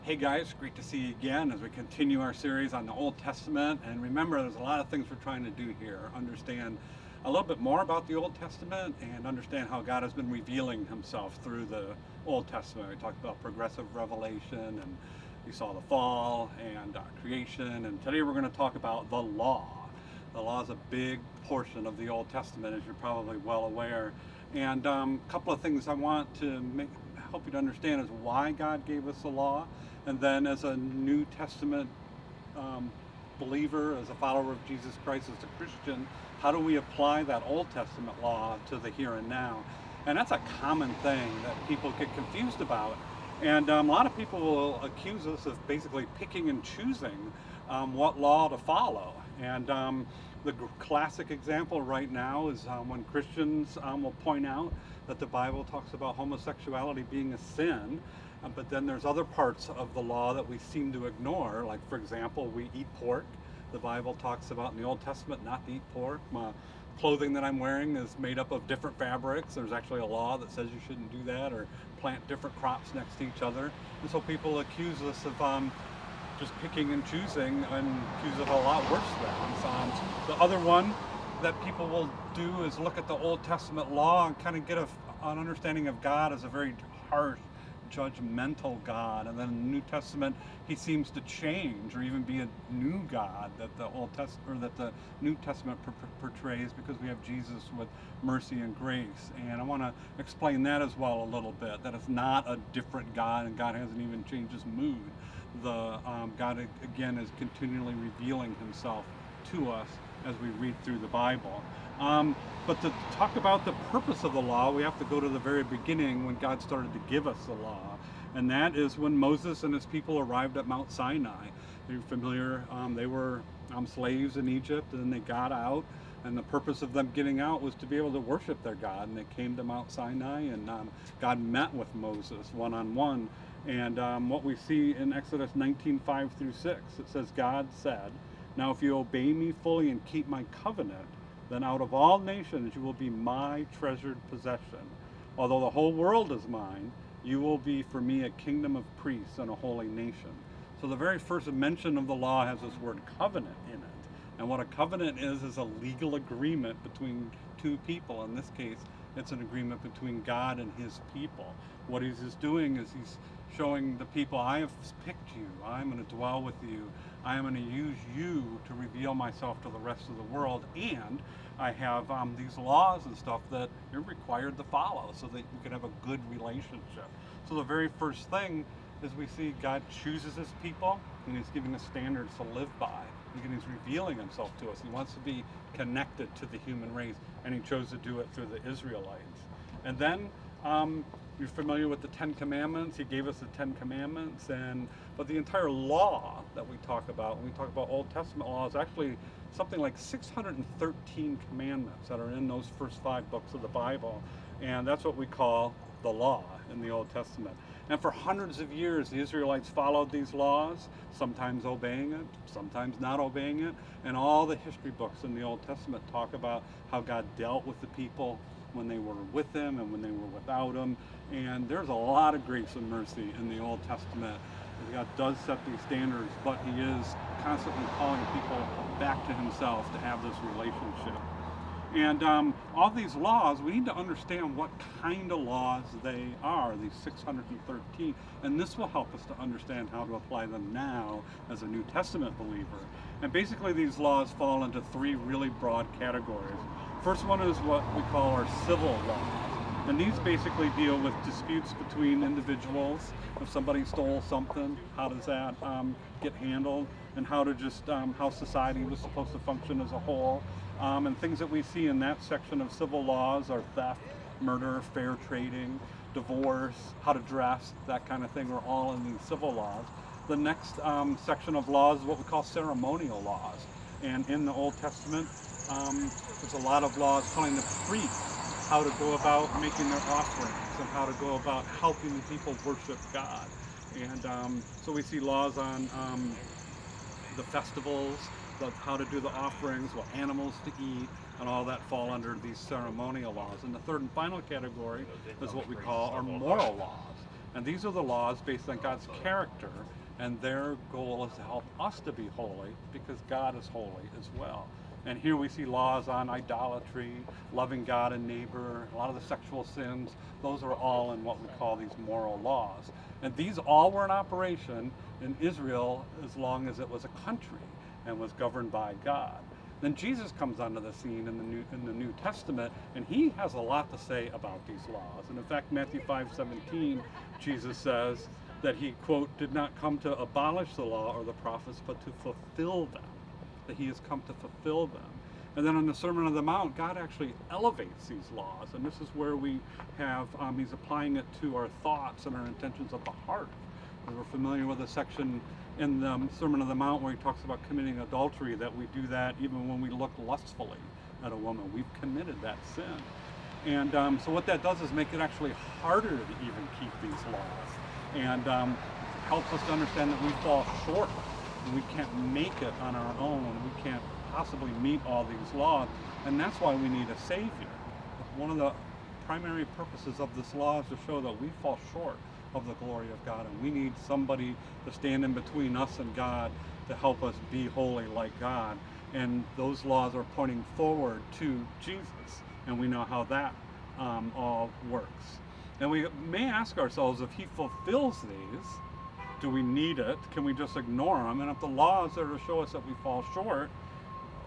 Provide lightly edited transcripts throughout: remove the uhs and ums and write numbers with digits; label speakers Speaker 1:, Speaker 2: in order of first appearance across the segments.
Speaker 1: Hey guys, great to see you again as we continue our series on the Old Testament. And remember, there's a lot of things we're trying to do here. Understand a little bit more about the Old Testament and understand how God has been revealing himself through the Old Testament. We talked about progressive revelation, and we saw the fall and creation. And today we're going to talk about the law. The law is a big portion of the Old Testament, as you're probably well aware. And a couple of things I want to help you to understand is why God gave us the law, and then as a New Testament um, believer, as a follower of Jesus Christ, as a Christian, how do we apply that Old Testament law to the here and now? And that's a common thing that people get confused about. And a lot of people will accuse us of basically picking and choosing what law to follow. And the classic example right now is when Christians will point out that the Bible talks about homosexuality being a sin, but then there's other parts of the law that we seem to ignore. Like, for example, we eat pork. The Bible talks about in the Old Testament not to eat pork. My clothing that I'm wearing is made up of different fabrics. There's actually a law that says you shouldn't do that, or plant different crops next to each other. And so people accuse us of just picking and choosing, and accuse of a lot worse things. The other one that people will do is look at the Old Testament law and kind of get an understanding of God as a very harsh, judgmental God, and then in the New Testament he seems to change or even be a new God that the Old Testament or that the New Testament portrays, because we have Jesus with mercy and grace. And I want to explain that as well a little bit, that it's not a different God, and God hasn't even changed his mood. The God again is continually revealing himself to us as we read through the Bible. But to talk about the purpose of the law, we have to go to the very beginning when God started to give us the law. And that is when Moses and his people arrived at Mount Sinai. You're familiar, they were slaves in Egypt, and then they got out. And the purpose of them getting out was to be able to worship their God. And they came to Mount Sinai, and God met with Moses one-on-one. And what we see in Exodus 19:5 through 6, it says, God said, "Now if you obey me fully and keep my covenant, then out of all nations you will be my treasured possession. Although the whole world is mine, you will be for me a kingdom of priests and a holy nation." So the very first mention of the law has this word covenant in it. And what a covenant is a legal agreement between two people. In this case, it's an agreement between God and his people. What he's doing is he's showing the people, I have picked you, I'm going to dwell with you, I am going to use you to reveal myself to the rest of the world, and I have these laws and stuff that you're required to follow so that you can have a good relationship. So the very first thing is we see God chooses his people, and he's giving us standards to live by. Again, he's revealing himself to us. He wants to be connected to the human race, and he chose to do it through the Israelites. And then you're familiar with the Ten Commandments. He gave us the Ten Commandments, but the entire law that we talk about when we talk about Old Testament law is actually something like 613 commandments that are in those first 5 books of the Bible, and that's what we call the law in the Old Testament. And for hundreds of years, the Israelites followed these laws, sometimes obeying it, sometimes not obeying it. And all the history books in the Old Testament talk about how God dealt with the people when they were with him and when they were without him. And there's a lot of grace and mercy in the Old Testament. God does set these standards, but he is constantly calling people back to himself to have this relationship. And all these laws, we need to understand what kind of laws they are, these 613. And this will help us to understand how to apply them now as a New Testament believer. And basically these laws fall into 3 really broad categories. First one is what we call our civil laws. And these basically deal with disputes between individuals. If somebody stole something, how does that get handled? And how society was supposed to function as a whole. And things that we see in that section of civil laws are theft, murder, fair trading, divorce, how to dress, that kind of thing are all in these civil laws. The next section of laws is what we call ceremonial laws. And in the Old Testament, there's a lot of laws telling the priests how to go about making their offerings and how to go about helping the people worship God. And so we see laws on the festivals, how to do the offerings, what animals to eat, and all that fall under these ceremonial laws. And the third and final category is what we call our moral laws. And these are the laws based on God's character, and their goal is to help us to be holy because God is holy as well. And here we see laws on idolatry, loving God and neighbor, a lot of the sexual sins. Those are all in what we call these moral laws. And these all were in operation in Israel as long as it was a country and was governed by God. Then Jesus comes onto the scene in the New Testament, and he has a lot to say about these laws. And in fact, Matthew 5:17, Jesus says that he, quote, did not come to abolish the law or the prophets, but to fulfill them. That he has come to fulfill them. And then on the Sermon on the Mount, God actually elevates these laws. And this is where we have, he's applying it to our thoughts and our intentions of the heart. And we're familiar with a section in the Sermon on the Mount where he talks about committing adultery, that we do that even when we look lustfully at a woman. We've committed that sin. And so what that does is make it actually harder to even keep these laws. And helps us to understand that we fall short. And we can't make it on our own. We can't possibly meet all these laws. And that's why we need a Savior. One of the primary purposes of this law is to show that we fall short of the glory of God. And we need somebody to stand in between us and God to help us be holy like God. And those laws are pointing forward to Jesus. And we know how that all works. And we may ask ourselves, if he fulfills these, do we need it? Can we just ignore them? And if the laws are to show us that we fall short,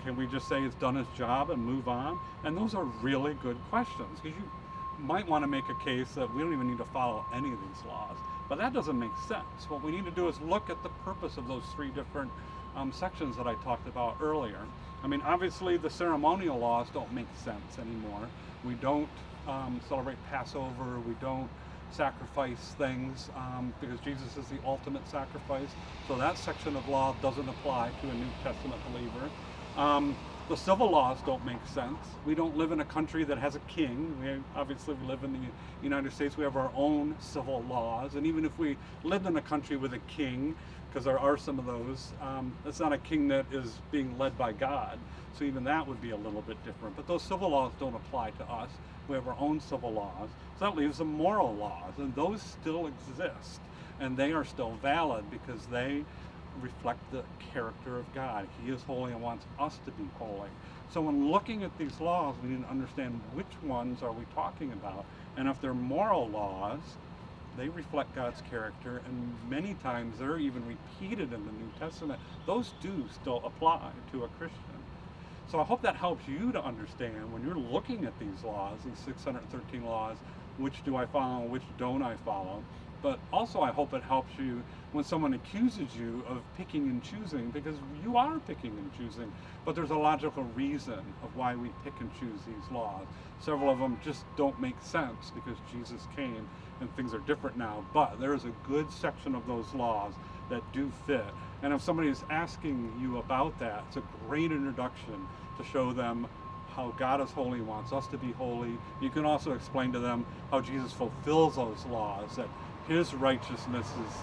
Speaker 1: can we just say it's done its job and move on? And those are really good questions, because you might want to make a case that we don't even need to follow any of these laws. But that doesn't make sense. What we need to do is look at the purpose of those three different sections that I talked about earlier. I mean, obviously the ceremonial laws don't make sense anymore. We don't celebrate Passover. We don't sacrifice things because Jesus is the ultimate sacrifice. So that section of law doesn't apply to a New Testament believer. The civil laws don't make sense. We don't live in a country that has a king. We live in the United States. We have our own civil laws. And even if we lived in a country with a king, because there are some of those, it's not a king that is being led by God. So even that would be a little bit different. But those civil laws don't apply to us. We have our own civil laws. So that leaves the moral laws, and those still exist. And they are still valid because they reflect the character of God. He is holy and wants us to be holy. So when looking at these laws, we need to understand which ones are we talking about. And if they're moral laws, they reflect God's character, and many times they're even repeated in the New Testament. Those do still apply to a Christian. So I hope that helps you to understand when you're looking at these laws, these 613 laws, which do I follow and which don't I follow. But also I hope it helps you when someone accuses you of picking and choosing, because you are picking and choosing, but there's a logical reason of why we pick and choose these laws. Several of them just don't make sense because Jesus came and things are different now, but there is a good section of those laws that do fit. And if somebody is asking you about that, it's a great introduction to show them how God is holy, wants us to be holy. You can also explain to them how Jesus fulfills those laws, that his righteousness is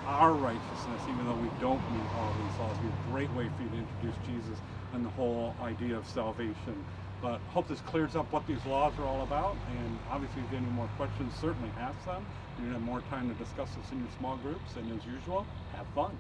Speaker 1: our righteousness, even though we don't meet all these laws. It'd be a great way for you to introduce Jesus and the whole idea of salvation. But hope this clears up what these laws are all about. And obviously, if you have any more questions, certainly ask them. You're going to have more time to discuss this in your small groups. And as usual, have fun.